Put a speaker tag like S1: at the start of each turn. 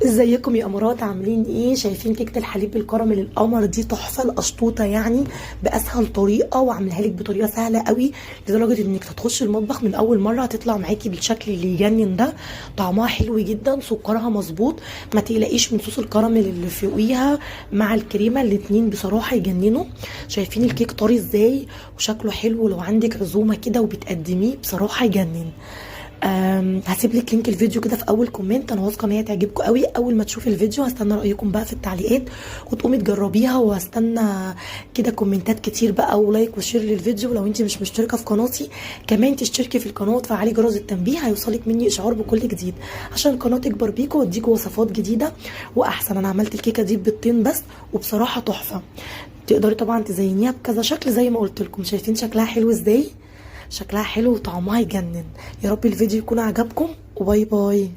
S1: ازيكم يا امارات؟ عاملين ايه؟ شايفين كيكه الحليب بالكراميل القمر دي؟ تحفه القشطوطه يعني باسهل طريقه، وعاملها لك بطريقه سهله قوي لدرجه انك هتخش المطبخ من اول مره هتطلع معاكي بالشكل اللي يجنن ده. طعمها حلو جدا، سكرها مظبوط، ما تقلقيش من صوص الكراميل اللي فوقيها مع الكريمه، الاتنين بصراحه يجننوا. شايفين الكيك طري ازاي وشكله حلو، لو عندك عزومه كده وبتقدميه بصراحه يجنن. هسيب لك لينك الفيديو كده في اول كومنت، انا واثقه ان هي تعجبكم قوي. اول ما تشوفي الفيديو هستنى رايكم بقى في التعليقات وتقومي تجربيها، وهستنى كده كومنتات كتير بقى ولايك وشير للفيديو. لو انت مش مشتركه في قناتي كمان تشتركي في القناه وتفعلي جرس التنبيه، هيوصلك مني اشعار بكل جديد عشان القناه تكبر بيكم واديكوا وصفات جديده واحسن. انا عملت الكيكه دي ببيضتين بس وبصراحه تحفه. تقدري طبعا تزينيها بكذا شكل زي ما قلت لكم. شايفين شكلها حلو ازاي؟ شكلها حلو وطعمها يجنن. يا رب الفيديو يكون عجبكم، وباي باي.